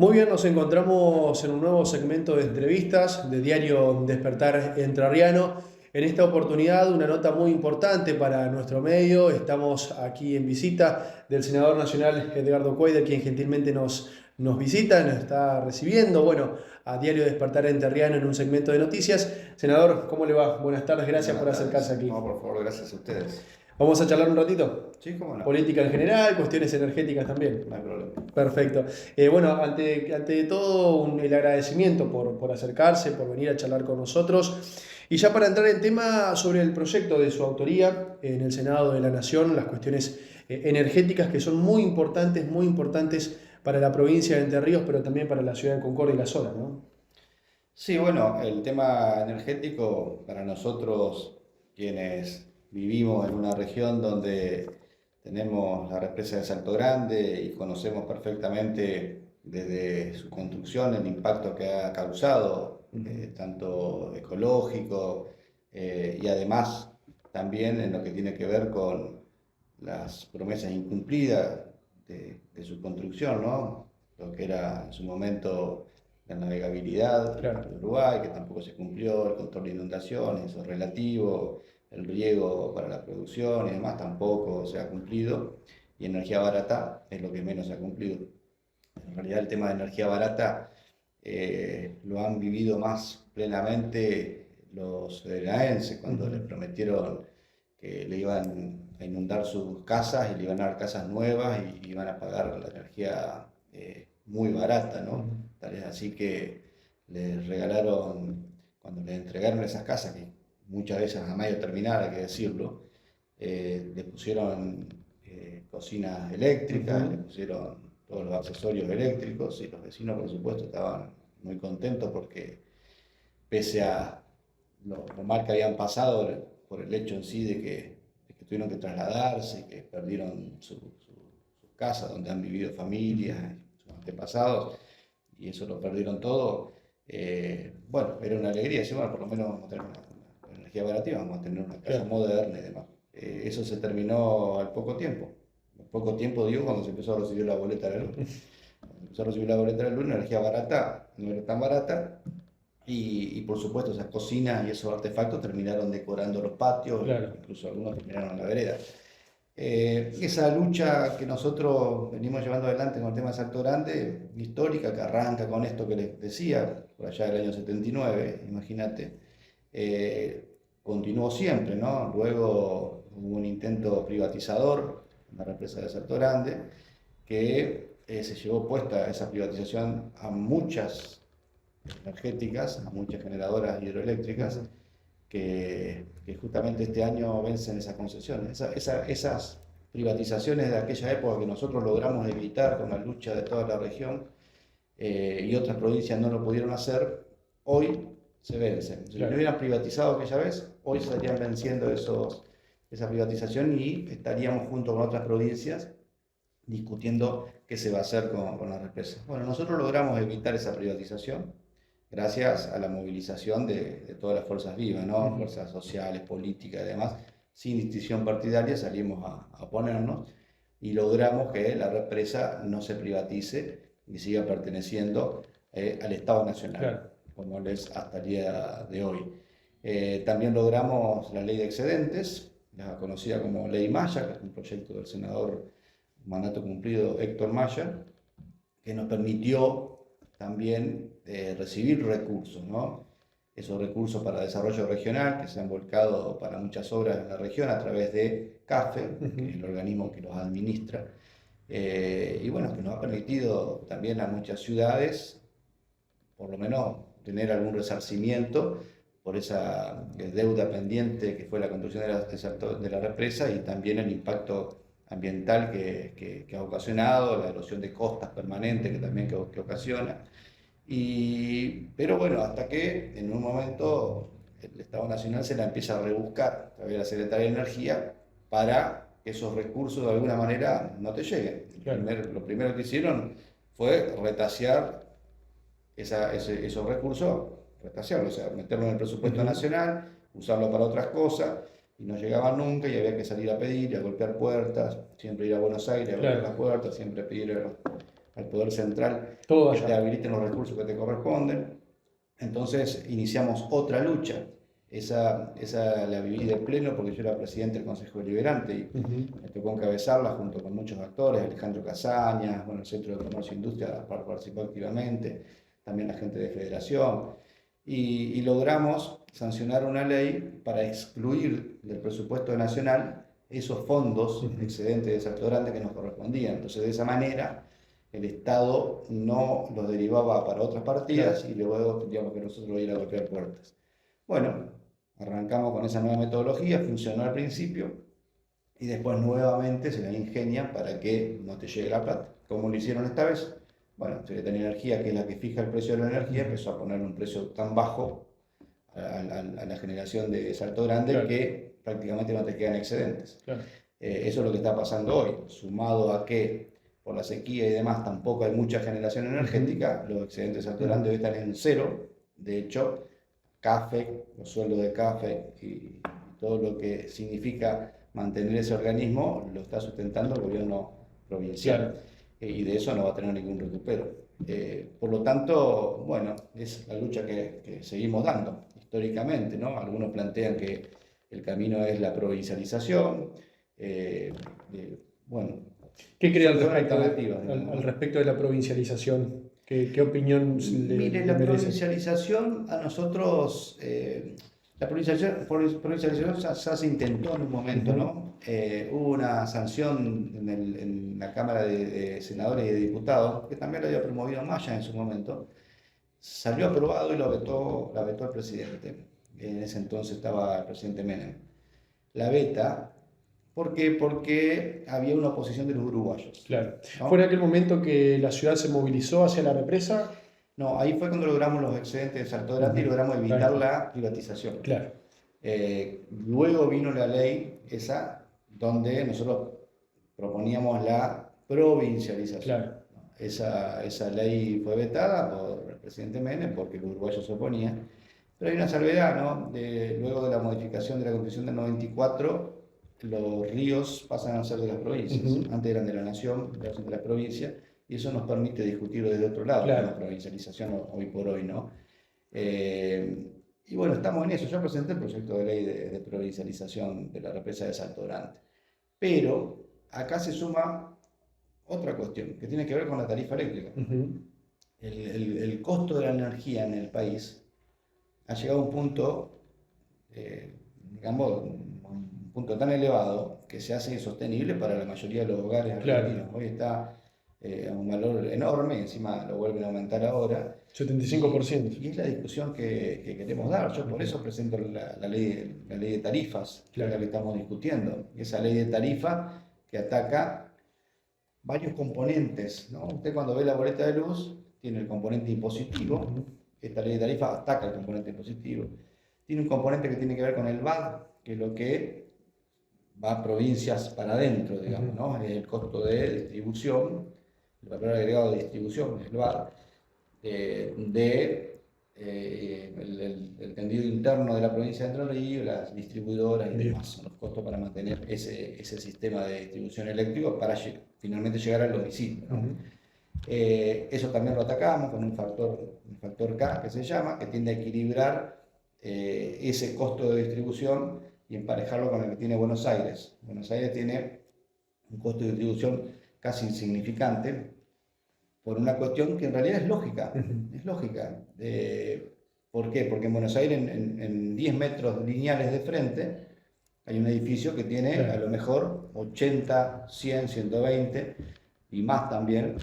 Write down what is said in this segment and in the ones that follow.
Muy bien, nos encontramos en un nuevo segmento de entrevistas de Diario Despertar Entrerriano. En esta oportunidad, una nota muy importante para nuestro medio. Estamos aquí en visita del senador nacional Edgardo Cuader, quien gentilmente nos visita, nos está recibiendo, bueno, a Diario Despertar Entrerriano en un segmento de noticias. Senador, ¿cómo le va? Buenas tardes, gracias Buenas por acercarse tardes. aquí. No, por favor, gracias a ustedes. Vamos a charlar un ratito. Sí, cómo no, Política en general, cuestiones energéticas también. no hay problema. Perfecto. Bueno, ante todo, el agradecimiento por acercarse, por venir a charlar con nosotros. Y ya para entrar en tema sobre el proyecto de su autoría en el Senado de la Nación, las cuestiones energéticas que son muy importantes para la provincia de Entre Ríos, pero también para la ciudad de Concordia y la zona, ¿no? Sí, bueno, el tema energético para nosotros, quienes vivimos en una región donde tenemos la represa de Salto Grande y conocemos perfectamente desde su construcción el impacto que ha causado, tanto ecológico y además también en lo que tiene que ver con las promesas incumplidas de su construcción, ¿no? Lo que era en su momento la navegabilidad Claro. de Uruguay, que tampoco se cumplió, el control de inundaciones, eso es relativo, el riego para la producción y demás tampoco se ha cumplido, y energía barata es lo que menos se ha cumplido. En realidad el tema de energía barata lo han vivido más plenamente los federaenses cuando les prometieron que le iban a inundar sus casas y le iban a dar casas nuevas y iban a pagar la energía muy barata, ¿no? Tal es así que les regalaron, cuando les entregaron esas casas, que muchas de ellas a medio terminar, hay que decirlo, les pusieron cocinas eléctricas, les pusieron todos los accesorios eléctricos y los vecinos, por supuesto, estaban muy contentos porque pese a lo mal que habían pasado por el hecho en sí de que tuvieron que trasladarse, que perdieron su casa donde han vivido familias, sus antepasados, y eso lo perdieron todo. Bueno, era una alegría, decir, bueno, por lo menos vamos a tener una energía barata, vamos a tener una casa Claro. moderna y demás. Eso se terminó al poco tiempo. Al poco tiempo, digo, cuando se empezó a recibir la boleta de la luz. Cuando empezó a recibir la boleta de la luz, la energía barata no era tan barata, y por supuesto esas cocinas y esos artefactos terminaron decorando los patios, Claro. incluso algunos terminaron en la vereda. Esa lucha que nosotros venimos llevando adelante con el tema de Salto Grande, histórica, que arranca con esto que les decía, por allá del año 79, imagínate, continuó siempre, ¿no? Luego hubo un intento privatizador en la represa de Salto Grande, que se llevó puesta esa privatización a muchas energéticas, a muchas generadoras hidroeléctricas que justamente este año vencen esas concesiones. Esas privatizaciones de aquella época que nosotros logramos evitar con la lucha de toda la región y otras provincias no lo pudieron hacer, hoy se vencen. Si no hubieran privatizado aquella vez, hoy se estarían venciendo esa privatización y estaríamos junto con otras provincias discutiendo qué se va a hacer con la represa. Bueno, nosotros logramos evitar esa privatización gracias a la movilización de todas las fuerzas vivas, ¿no? Fuerzas sociales, políticas y demás, sin distinción partidaria salimos a oponernos y logramos que la represa no se privatice y siga perteneciendo al Estado Nacional, Claro. como es hasta el día de hoy. También logramos la ley de excedentes, la conocida como Ley Maya, que es un proyecto del senador mandato cumplido Héctor Maya, que nos permitió también recibir recursos, ¿no? Esos recursos para desarrollo regional que se han volcado para muchas obras en la región a través de CAFE, que es el organismo que los administra, y bueno, que nos ha permitido también a muchas ciudades, por lo menos, tener algún resarcimiento por esa deuda pendiente que fue la construcción de la represa y también el impacto ambiental que ha ocasionado, la erosión de costas permanente que también que ocasiona. Pero bueno, hasta que en un momento el Estado Nacional se la empieza a rebuscar a través de la Secretaría de Energía para que esos recursos de alguna manera no te lleguen. Claro. Lo primero que hicieron fue retasear esos recursos, retasearlos, o sea, meterlos en el presupuesto nacional, usarlo para otras cosas, y no llegaban nunca y había que salir a pedir, a golpear puertas, siempre ir a Buenos Aires a golpear las puertas, siempre pedir a al Poder Central Todo que allá. te habiliten los recursos que te corresponden. Entonces iniciamos otra lucha. Esa la viví de pleno porque yo era presidente del Consejo Deliberante y me tocó encabezarla junto con muchos actores, Alejandro Casañas, bueno, el Centro de Comercio e Industria participó activamente, también la gente de Federación, y logramos sancionar una ley para excluir del presupuesto nacional esos fondos excedentes de Salto Grande que nos correspondían. Entonces, de esa manera, el Estado no los derivaba para otras partidas y luego tendríamos que nosotros ir a golpear puertas. Bueno, arrancamos con esa nueva metodología, funcionó al principio y después nuevamente se la ingenian para que no te llegue la plata. ¿Cómo lo hicieron esta vez? Bueno, Secretaría de Energía, que es la que fija el precio de la energía, empezó a poner un precio tan bajo a la generación de Salto Grande que prácticamente no te quedan excedentes. Eso es lo que está pasando hoy, sumado a que por la sequía y demás tampoco hay mucha generación energética, los excedentes de Salto Grande hoy están en cero. De hecho, CAFE, los sueldos de CAFE y todo lo que significa mantener ese organismo lo está sustentando el gobierno provincial. Y de eso no va a tener ningún recupero. Por lo tanto, bueno, es la lucha que seguimos dando históricamente, ¿no? Algunos plantean que el camino es la provincialización. Bueno, ¿qué cree al respecto de la provincialización? ¿Qué opinión Mire, la provincialización a nosotros, la provincialización ya se intentó en un momento, ¿no? Hubo una sanción en la Cámara de Senadores y de Diputados, que también lo había promovido Maya en su momento. Salió aprobado y la vetó el presidente. En ese entonces estaba el presidente Menem. La veta. ¿Por qué? Porque había una oposición de los uruguayos. Claro. ¿No? ¿Fue en aquel momento que la ciudad se movilizó hacia la represa? No, ahí fue cuando logramos los excedentes de Salto Grande y logramos evitar la privatización. Claro. Luego vino la ley esa donde nosotros proponíamos la provincialización. Claro. Esa ley fue vetada por el presidente Menem porque los uruguayos se oponían. Pero hay una salvedad, ¿no? Luego de la modificación de la Constitución del 94, los ríos pasan a ser de las provincias. Antes eran de la nación, ahora son de la provincia, y eso nos permite discutirlo desde otro lado, la provincialización hoy por hoy, ¿no? Y bueno, estamos en eso. Yo presenté el proyecto de ley de provincialización de la represa de Salto Grande. Pero acá se suma otra cuestión que tiene que ver con la tarifa eléctrica. El costo de la energía en el país ha llegado a un punto, digamos, un punto tan elevado que se hace insostenible para la mayoría de los hogares argentinos. Hoy está a un valor enorme, encima lo vuelven a aumentar ahora. 75%. Y es la discusión que queremos dar. Yo por eso presento la ley de tarifas, que es la que estamos discutiendo. Esa ley de tarifa que ataca varios componentes, ¿no? Usted cuando ve la boleta de luz tiene el componente impositivo. Esta ley de tarifa ataca el componente impositivo. Tiene un componente que tiene que ver con el VAT, que es lo que va a provincias para adentro, digamos, ¿no? El costo de distribución, el valor agregado de distribución, el VAT, el tendido interno de la provincia de Entre Ríos, las distribuidoras y demás, son los costos para mantener ese sistema de distribución eléctrico para finalmente llegar al domicilio, ¿no? Eso también lo atacamos con un factor K que se llama, que tiende a equilibrar ese costo de distribución y emparejarlo con el que tiene Buenos Aires. Buenos Aires tiene un costo de distribución casi insignificante por una cuestión que en realidad es lógica. Es lógica. ¿Por qué? Porque en Buenos Aires, en 10 metros lineales de frente, hay un edificio que tiene a lo mejor 80, 100, 120 y más también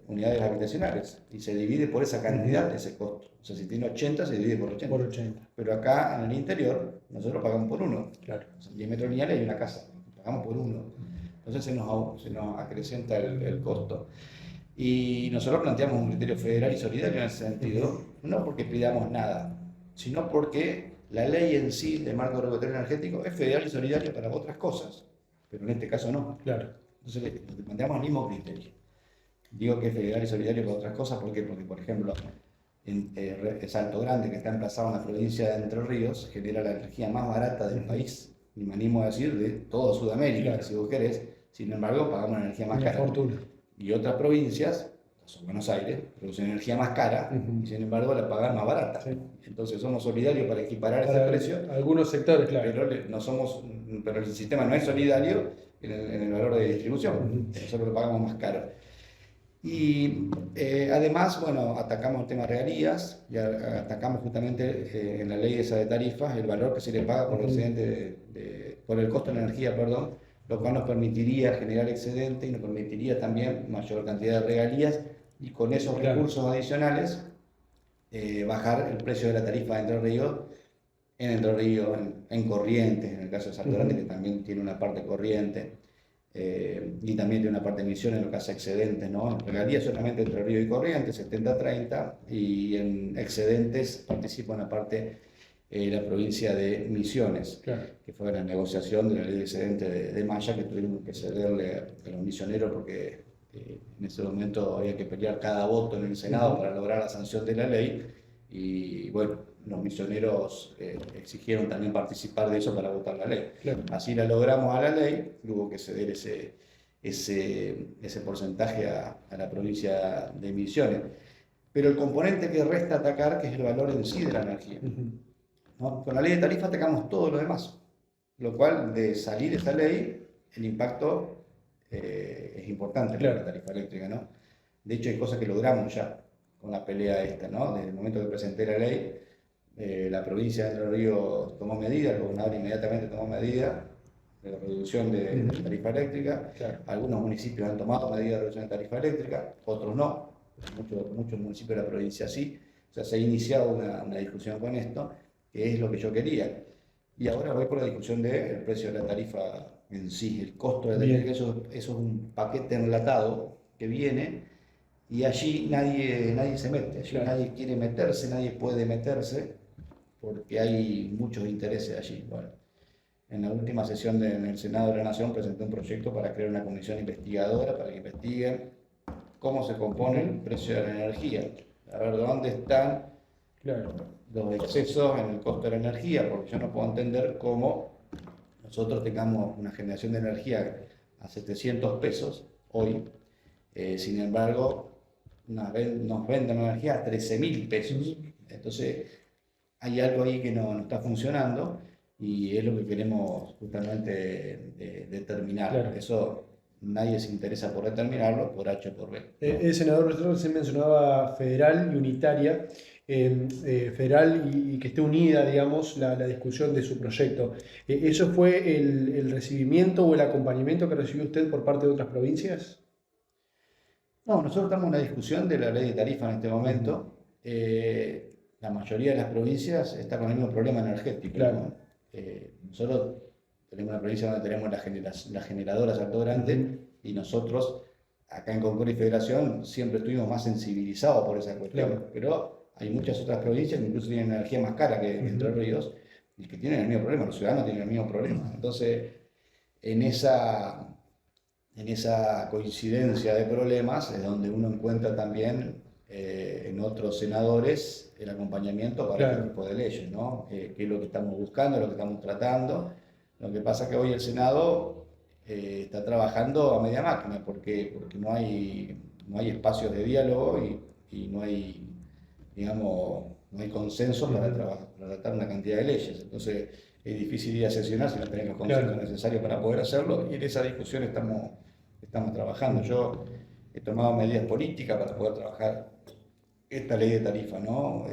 unidades habitacionales. Y se divide por esa cantidad, ese costo. O sea, si tiene 80, se divide por 80. Pero acá en el interior, nosotros pagamos por uno. Claro. O sea, 10 metros lineales hay una casa, pagamos por uno. Entonces se nos acrecenta el costo. Y nosotros planteamos un criterio federal y solidario en ese sentido, no porque pidamos nada, sino porque la ley en sí de marco regulatorio energético es federal y solidario para otras cosas, pero en este caso no. Claro. Entonces le planteamos el mismo criterio. Digo que es federal y solidario para otras cosas, ¿por qué? Porque, por ejemplo, en Salto Grande, que está emplazado en la provincia de Entre Ríos, genera la energía más barata del país, y me animo a decir de toda Sudamérica, si vos querés. Sin embargo, pagamos una energía más cara. Fortuna. y otras provincias, como Buenos Aires, producen energía más cara y sin embargo la pagan más barata. Sí. Entonces somos solidarios para equiparar Para ese precio, algunos sectores, claro. pero el sistema no es solidario en el valor de distribución. Nosotros lo pagamos más caro. Y además, bueno, atacamos el tema de regalías y atacamos justamente en la ley esa de tarifas el valor que se le paga por el excedente por el costo de la energía, perdón, lo cual nos permitiría generar excedente y nos permitiría también mayor cantidad de regalías y con esos recursos adicionales bajar el precio de la tarifa de Entre Ríos en Corrientes, en el caso de Salto Grande, que también tiene una parte corriente. Y también tiene una parte de Misiones en lo que hace excedentes, ¿no? En regalías solamente Entre Ríos y Corrientes, 70-30, y en excedentes participa una parte la provincia de Misiones, que fue la negociación de la ley de excedente de Maya, que tuvimos que cederle a los misioneros porque en ese momento había que pelear cada voto en el Senado para lograr la sanción de la ley, y bueno, los misioneros exigieron también participar de eso para votar la ley. Así la logramos a la ley, hubo que ceder ese porcentaje a la provincia de Misiones. Pero el componente que resta atacar, que es el valor en sí de la energía. ¿No? Con la ley de tarifa atacamos todo lo demás, lo cual de salir esta ley, el impacto es importante para la tarifa eléctrica, ¿no? De hecho hay cosas que logramos ya con la pelea esta, ¿no? Desde el momento que presenté la ley, la provincia de Entre Ríos tomó medidas, el gobernador inmediatamente tomó medidas de reducción de tarifa eléctrica. Algunos municipios han tomado medidas de reducción de tarifa eléctrica, otros no, muchos municipios de la provincia sí. O sea, se ha iniciado una discusión con esto, que es lo que yo quería. Y ahora voy por la discusión del precio de la tarifa en sí, el costo de la tarifa, eso es un paquete enlatado que viene y allí nadie se mete, allí nadie quiere meterse, nadie puede meterse, porque hay muchos intereses allí. Bueno, en la última sesión en el Senado de la Nación presenté un proyecto para crear una comisión investigadora para que investiguen cómo se compone el precio de la energía, a ver dónde están los excesos en el costo de la energía, porque yo no puedo entender cómo nosotros tengamos una generación de energía a 700 pesos hoy, sin embargo nos venden energía a 13.000 pesos. Entonces hay algo ahí que no está funcionando y es lo que queremos justamente determinar. Eso nadie se interesa por determinarlo, por H o por B. El senador recién mencionaba federal y unitaria. Federal y que esté unida, digamos, la discusión de su proyecto. ¿Eso fue el recibimiento o el acompañamiento que recibió usted por parte de otras provincias? No, nosotros estamos en la discusión de la ley de tarifa en este momento. La mayoría de las provincias están con el mismo problema energético. ¿No? Nosotros tenemos una provincia donde tenemos la generadora Salto Grande y nosotros, acá en Concordia y Federación, siempre estuvimos más sensibilizados por esa cuestión. Pero hay muchas otras provincias que incluso tienen energía más cara que Entre Ríos y que tienen el mismo problema, los ciudadanos tienen el mismo problema. Entonces, en esa coincidencia de problemas es donde uno encuentra también en otros senadores el acompañamiento para este tipo de leyes, ¿no? Que es lo que estamos buscando, lo que estamos tratando. Lo que pasa es que hoy el Senado está trabajando a media máquina porque no hay espacios de diálogo y no hay, digamos, no hay consenso para tratar una cantidad de leyes. Entonces es difícil ir a sesionar si no tenemos el consenso necesario para poder hacerlo, y en esa discusión estamos trabajando. Yo he tomado medidas políticas para poder trabajar esta ley de tarifa, ¿no?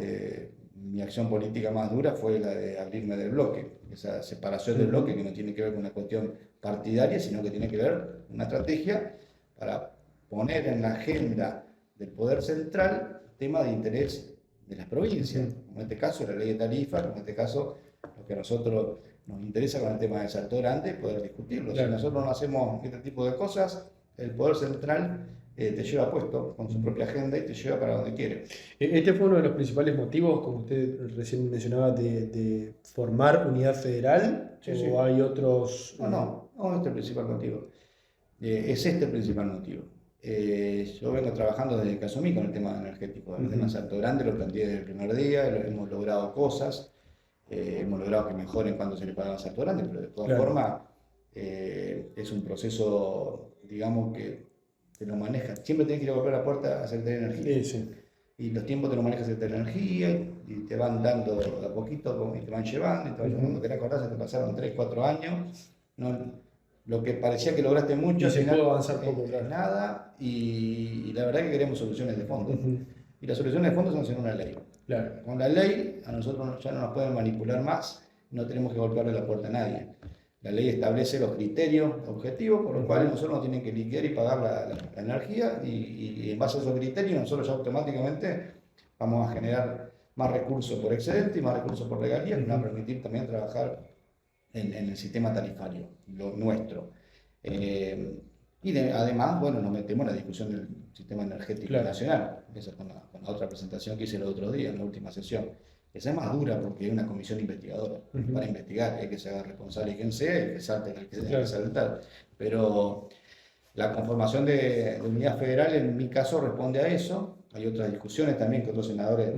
Mi acción política más dura fue la de abrirme del bloque, esa separación del bloque que no tiene que ver con una cuestión partidaria, sino que tiene que ver con una estrategia para poner en la agenda del poder central temas de interés de las provincias, en este caso la ley de tarifa, en este caso lo que a nosotros nos interesa con el tema de Salto Grande, poder discutirlo. Si nosotros no hacemos este tipo de cosas, el poder central te lleva puesto con su propia agenda y te lleva para donde quiere. ¿Este fue uno de los principales motivos, como usted recién mencionaba, de formar unidad federal? Sí. ¿O hay otros? No, este es el principal motivo. Es este el principal motivo. Yo vengo trabajando desde que asumí con el tema energético. El tema de Salto Grande lo planteé desde el primer día, hemos logrado cosas, hemos logrado que mejoren cuando se le paga a Salto Grande, pero de todas formas es un proceso, digamos, que te lo maneja. Siempre tienes que ir a golpear la puerta a Secretaría de Energía. Sí, sí. Y los tiempos te lo maneja Secretaría de Energía y te van dando de a poquito y te van llevando. Y te van llevando. Cuando querés acordar, se te pasaron 3, 4 años. No, lo que parecía que lograste mucho, Y se pudo avanzar es poco, claro. nada. Y la verdad que queremos soluciones de fondo. Y las soluciones de fondo son hacer una ley. Claro. Con la ley a nosotros ya no nos pueden manipular más, no tenemos que golpearle la puerta a nadie. La ley establece los criterios objetivos por los cuales nosotros nos tienen que liquidar y pagar la energía y en base a esos criterios nosotros ya automáticamente vamos a generar más recursos por excedente y más recursos por regalías, que nos va a permitir también trabajar en el sistema tarifario, lo nuestro. Además, bueno, nos metemos en la discusión del sistema energético nacional, esa con la otra presentación que hice el otro día, en la última sesión. Esa es más dura porque es una comisión investigadora para investigar, hay que se haga responsable quien sea, el que salte, el que tenga que saltar. Pero la conformación de unidad federal en mi caso responde a eso. Hay otras discusiones también que otros senadores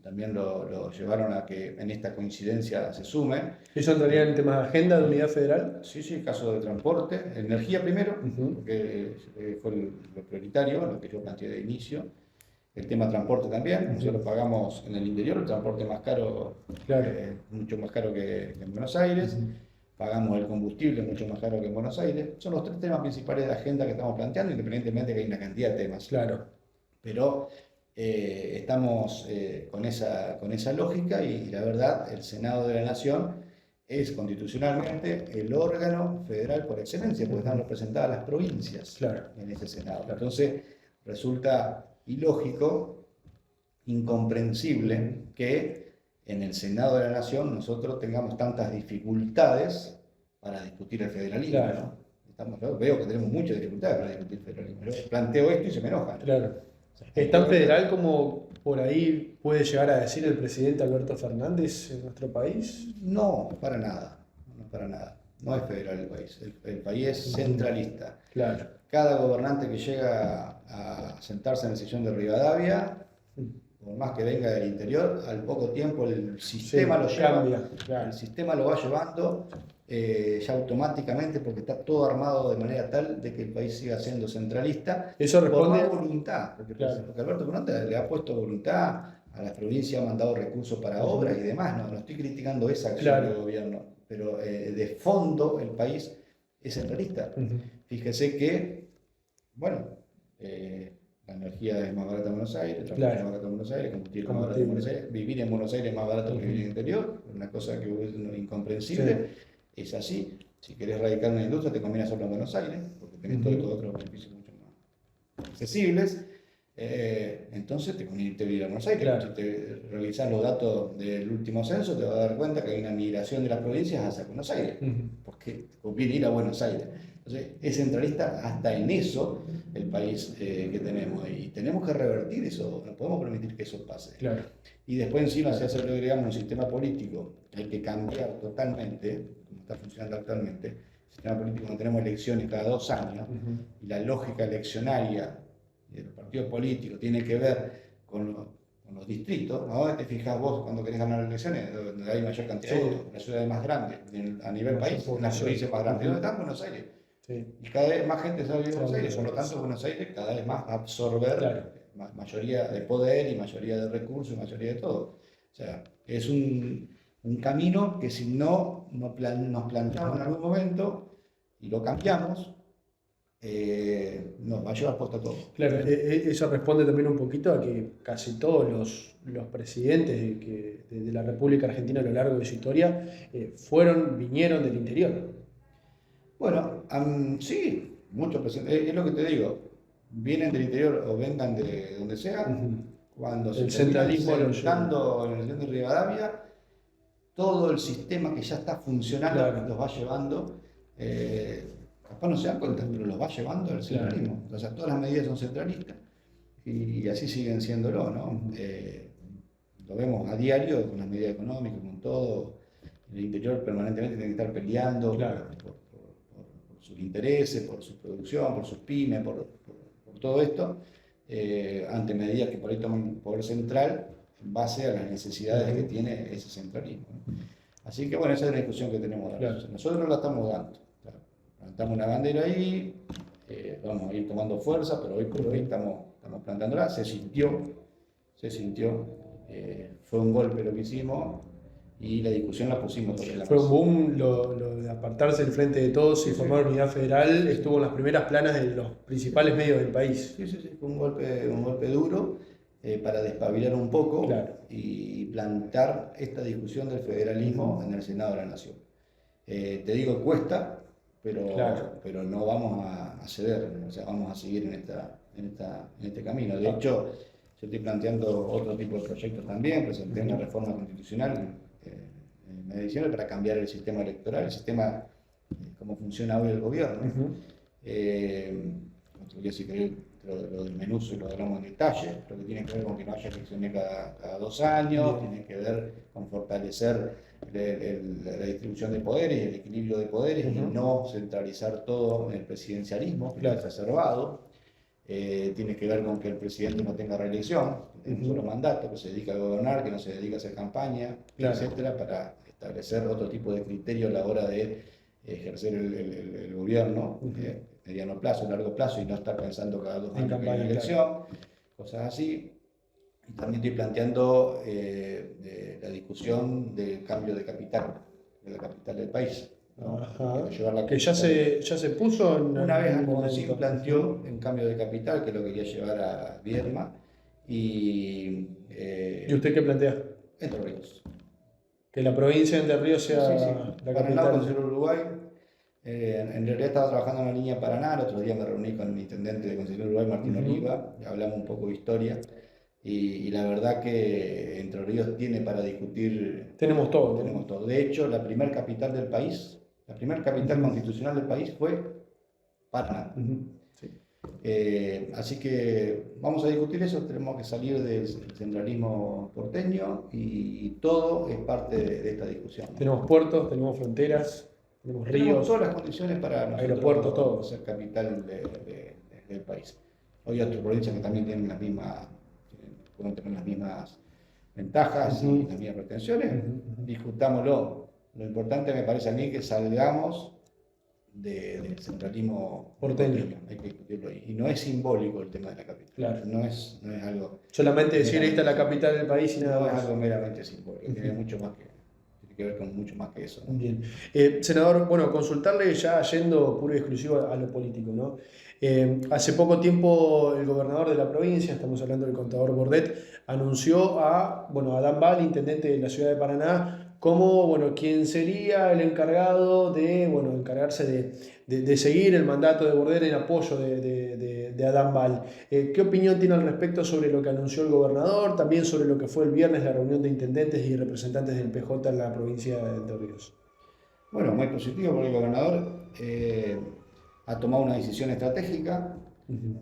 también lo llevaron a que en esta coincidencia se sumen. ¿Eso entraría en temas de agenda de unidad federal? Sí, sí, caso de transporte, energía primero, porque fue lo prioritario, lo que yo planteé de inicio. El tema transporte también, nosotros pagamos en el interior el transporte más caro, mucho más caro que en Buenos Aires. Pagamos el combustible mucho más caro que en Buenos Aires. Son los 3 temas principales de agenda que estamos planteando, independientemente de que hay una cantidad de temas. Claro. Pero estamos con esa lógica y la verdad, el Senado de la Nación es constitucionalmente el órgano federal por excelencia, porque están representadas las provincias en ese Senado. Entonces, resulta ilógico, incomprensible que en el Senado de la Nación nosotros tengamos tantas dificultades para discutir el federalismo. ¿No? Veo que tenemos muchas dificultades para discutir el federalismo. Yo planteo esto y se me enojan. Claro. ¿Es tan federal como por ahí puede llegar a decir el presidente Alberto Fernández en nuestro país? No, para nada. No, para nada. No es federal el país. El país es centralista. Claro. Cada gobernante que llega a sentarse en el sillón de Rivadavia, por más que venga del interior, al poco tiempo el sistema lo lleva. El sistema lo va llevando ya automáticamente porque está todo armado de manera tal de que el país siga siendo centralista. Eso responde por voluntad, porque Alberto Fernández le ha puesto voluntad, a las provincias ha mandado recursos para obras y demás. No estoy criticando esa acción del gobierno, pero de fondo el país es centralista. Fíjese que, bueno, la energía es más barata en Buenos Aires, el transporte es más barato en Buenos Aires, el combustible es más barato en Buenos Aires, vivir en Buenos Aires es más barato que vivir en el interior, una cosa que es incomprensible. Es así. Si querés radicar una industria, te conviene hacerlo en Buenos Aires, porque tenés todos otros beneficios mucho más accesibles. Entonces te conviene irte a vivir a Buenos Aires. Si te revisás los datos del último censo, te vas a dar cuenta que hay una migración de las provincias hacia Buenos Aires, porque te conviene ir a Buenos Aires. Entonces, es centralista hasta en eso el país que tenemos. Y tenemos que revertir eso, no podemos permitir que eso pase. Y después encima, si hace, digamos, un sistema político que hay que cambiar totalmente, como está funcionando actualmente, el sistema político donde tenemos elecciones cada 2 años, y la lógica eleccionaria de los partidos políticos tiene que ver con los distritos. ¿A dónde te fijas vos cuando querés ganar elecciones? Donde hay mayor cantidad de votos, las ciudades más grandes, a nivel país, las provincias más grandes. ¿Dónde está? Buenos Aires. Y cada vez más gente sale de Buenos Aires, por lo tanto Buenos Aires cada vez más va a absorber mayoría de poder y mayoría de recursos y mayoría de todo. O sea, es un camino que si no nos planteamos en algún momento y lo cambiamos, nos va a llevar puesto todo. Claro, eso responde también un poquito a que casi todos los presidentes de la República Argentina a lo largo de su historia vinieron del interior. Bueno, sí, muchos presidentes, es lo que te digo, vienen del interior o vengan de donde sea, cuando se centralismo sentando en el centro de Rivadavia, todo el sistema que ya está funcionando los va llevando, capaz no se dan cuenta, pero los va llevando al centralismo. O sea, todas las medidas son centralistas y así siguen siéndolo, ¿no? Lo vemos a diario con las medidas económicas, con todo. El interior permanentemente tiene que estar peleando por sus intereses, por su producción, por sus pymes, por todo esto, ante medidas que por ahí toman poder central en base a las necesidades que tiene ese centralismo, ¿no? Así que bueno, esa es la discusión que tenemos ahora. Nosotros la estamos dando. Levantamos una bandera ahí, vamos a ir tomando fuerza, pero hoy por hoy estamos plantándola. Se sintió, fue un golpe lo que hicimos y la discusión la pusimos sobre la Fue un mesa. boom lo de apartarse del frente de todos y formar unidad federal, estuvo en las primeras planas de los principales medios del país. Sí, fue un golpe duro para despabilar un poco Claro. y plantar esta discusión del federalismo en el Senado de la Nación. Te digo, cuesta, Claro. pero no vamos a ceder, o sea, vamos a seguir en este camino. De hecho, yo estoy planteando otro tipo de proyectos también, presenté una reforma constitucional en diciembre para cambiar el sistema electoral, el sistema, cómo funciona hoy el gobierno. Yo sí que lo desmenuzo y lo hablamos en detalle, lo que tiene que ver con que no haya elecciones cada 2 años, tiene que ver con fortalecer la distribución de poderes y el equilibrio de poderes y no centralizar todo en el presidencialismo, que es exacerbado. Tiene que ver con que el presidente no tenga reelección, un solo mandato, que se dedica a gobernar, que no se dedica a hacer campaña, etcétera, para establecer otro tipo de criterio a la hora de ejercer el gobierno, mediano plazo, largo plazo, y no estar pensando cada 2 años que hay una elección, cosas así. Y también estoy planteando la discusión del cambio de capital, de la capital del país. ¿no? Que ya se puso en una vez algún Alfonsín momento. planteó en cambio de capital, que lo quería llevar a Viedma, ¿Y usted qué plantea? Entre Ríos. Que la provincia de Entre Ríos sea la Paraná, capital. Consejo Uruguay. En realidad estaba trabajando en la línea Paraná, el otro día me reuní con el intendente de Consejo Uruguay, Martín Oliva, y hablamos un poco de historia. Y la verdad que Entre Ríos tiene para discutir. Tenemos todo. Tenemos todo. De hecho, la primer capital del país, la primer capital constitucional del país fue Paraná. Así que vamos a discutir eso, tenemos que salir del centralismo porteño y todo es parte de esta discusión. ¿no? Tenemos puertos, tenemos fronteras, tenemos ríos. Tenemos todas las condiciones para aeropuertos, todo. ser capital del país. Hoy hay otras provincias que también tienen pueden tener las mismas ventajas y las mismas pretensiones. Discutámoslo. Lo importante me parece a mí que salgamos del centralismo porteño. Hay que discutirlo ahí. Y no es simbólico el tema de la capital. Claro. No es algo. Solamente decir esta es la capital del país y nada más. No es algo meramente simbólico. Tiene que ver con mucho más que eso. ¿no? Bien. Senador, bueno, consultarle ya yendo puro y exclusivo a lo político, ¿no? Hace poco tiempo el gobernador de la provincia, estamos hablando del contador Bordet, anunció a Adán Bal, intendente de la ciudad de Paraná, como quien sería el encargado de encargarse de seguir el mandato de Bordet en apoyo de Adán Bal. ¿Qué opinión tiene al respecto sobre lo que anunció el gobernador? También sobre lo que fue el viernes la reunión de intendentes y representantes del PJ en la provincia de Entre Ríos. Bueno, muy positivo porque el gobernador ha tomado una decisión estratégica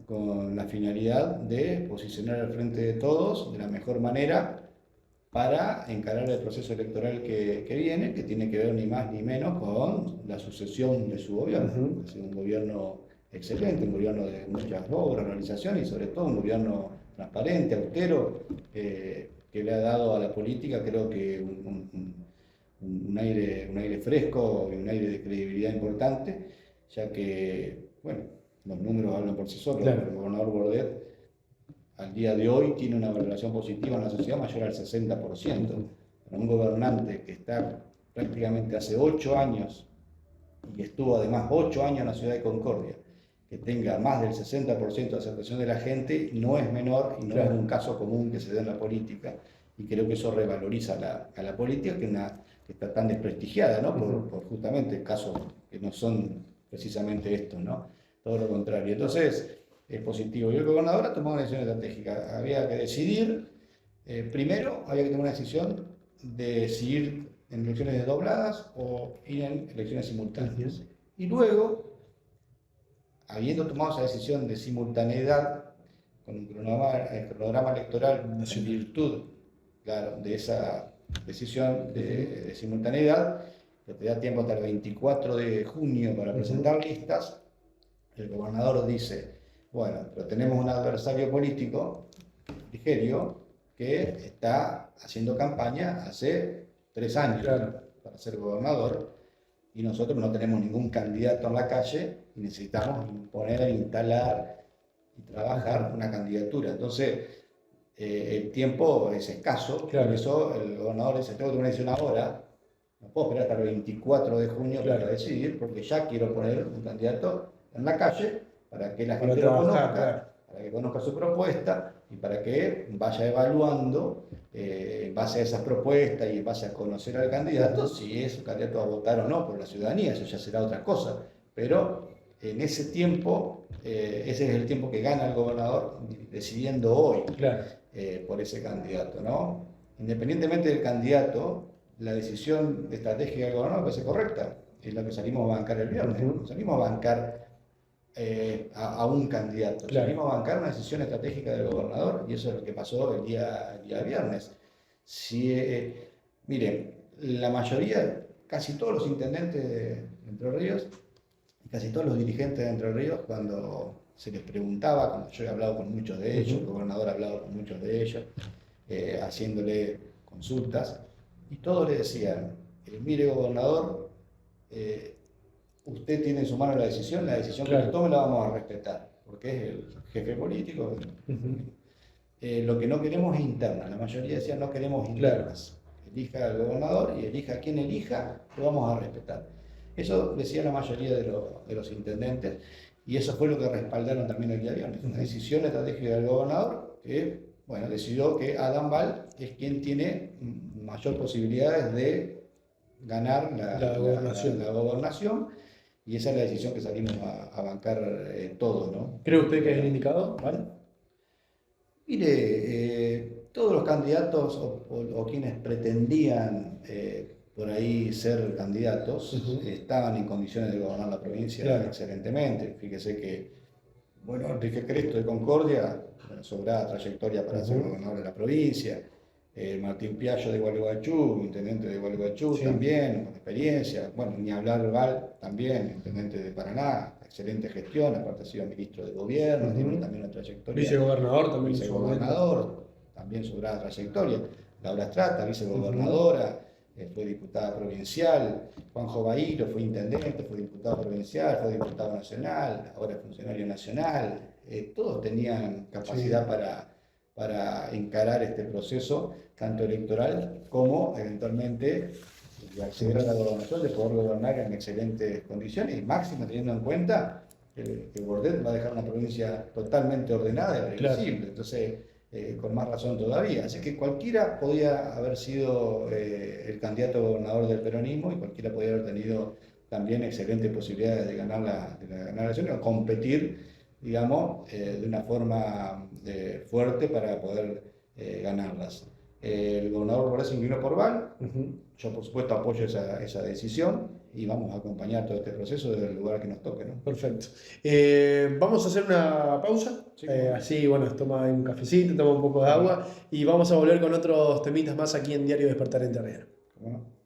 con la finalidad de posicionar al frente de todos de la mejor manera para encarar el proceso electoral que viene, que tiene que ver ni más ni menos con la sucesión de su gobierno. Ha sido un gobierno excelente, un gobierno de muchas obras, realizaciones y sobre todo un gobierno transparente, austero, que le ha dado a la política creo que un aire fresco y un aire de credibilidad importante, ya que, los números hablan por sí solos. Claro. El gobernador Bordet al día de hoy tiene una valoración positiva en la sociedad mayor al 60%. Para un gobernante que está prácticamente hace 8 años y que estuvo además 8 años en la ciudad de Concordia, que tenga más del 60% de aceptación de la gente, no es menor y no es un caso común que se dé en la política. Y creo que eso revaloriza a la política, que está tan desprestigiada, ¿no? Por justamente casos que no son precisamente estos, ¿no? Todo lo contrario. Entonces, es positivo. Y el gobernador ha tomado una decisión estratégica. Había que decidir, primero había que tomar una decisión de si ir en elecciones desdobladas o ir en elecciones simultáneas. Y luego, habiendo tomado esa decisión de simultaneidad, con un cronograma electoral en virtud, claro, de esa decisión de simultaneidad, que te da tiempo hasta el 24 de junio para presentar listas, el gobernador dice, pero tenemos un adversario político, Frigerio, que está haciendo campaña hace 3 años para ser gobernador, y nosotros no tenemos ningún candidato en la calle y necesitamos imponer, instalar y trabajar una candidatura. Entonces, el tiempo es escaso, Claro. por eso el gobernador dice, tengo que tomar una decisión ahora, no puedo esperar hasta el 24 de junio Claro. para decidir, porque ya quiero poner un candidato en la calle para que la Para gente lo trabajar, conozca, claro. para que conozca su propuesta y para que vaya evaluando en base a esas propuestas y en base a conocer al candidato, si es un candidato a votar o no por la ciudadanía, eso ya será otra cosa. Pero en ese tiempo, ese es el tiempo que gana el gobernador decidiendo hoy Claro. por ese candidato, ¿no? Independientemente del candidato, la decisión estratégica del gobernador puede ser correcta, es lo que salimos a bancar el viernes. No salimos a bancar a un candidato, Claro. salimos a bancar una decisión estratégica del gobernador y eso es lo que pasó el día viernes. Si, miren, la mayoría, casi todos los intendentes de Entre Ríos y casi todos los dirigentes de Entre Ríos, cuando se les preguntaba, cuando yo he hablado con muchos de ellos, el gobernador ha hablado con muchos de ellos, haciéndole consultas, y todos le decían, mire gobernador, usted tiene en su mano la decisión Claro. que usted tome la vamos a respetar, porque es el jefe político. Lo que no queremos es interna, la mayoría decía no queremos internas. Elija al gobernador y elija a quien elija, lo vamos a respetar. Eso decía la mayoría de los intendentes y eso fue lo que respaldaron también el día viernes. Una decisión estratégica del gobernador que, bueno, decidió que Adam Val es quien tiene mayor posibilidades de ganar la gobernación. Y esa es la decisión que salimos a bancar todos, ¿no? ¿Cree usted que es el indicado? ¿Vale? Mire, todos los candidatos o quienes pretendían por ahí ser candidatos estaban en condiciones de gobernar la provincia excelentemente. Fíjese que, bueno, Enrique Cresto de Concordia, sobrada trayectoria para ser gobernador de la provincia. Martín Piallo de Gualeguaychú, intendente de Gualeguaychú también, con experiencia. Bueno, ni hablar Val también, intendente de Paraná, excelente gestión, aparte ha sido ministro de gobierno, tiene también una trayectoria. Vicegobernador también. Vicegobernador, también sobrada trayectoria. Laura Strata, vicegobernadora, fue diputada provincial. Juanjo Bahiro fue intendente, fue diputado provincial, fue diputado nacional, ahora es funcionario nacional. Todos tenían capacidad para encarar este proceso, tanto electoral como eventualmente de acceder a la gobernación, de poder gobernar en excelentes condiciones y máximo teniendo en cuenta que Bordet va a dejar una provincia totalmente ordenada y previsible, entonces con más razón todavía. Así que cualquiera podía haber sido el candidato a gobernador del peronismo y cualquiera podía haber tenido también excelentes posibilidades de ganar la elección o competir, digamos, de una forma fuerte para poder ganarlas. El gobernador Bordet se inclinó por Val. Yo, por supuesto, apoyo esa decisión y vamos a acompañar todo este proceso desde el lugar que nos toque, ¿no? Perfecto. Vamos a hacer una pausa. Sí, así, bueno, toma un cafecito, toma un poco de agua y vamos a volver con otros temitas más aquí en Diario Despertar Entrerriano. ¿Cómo no?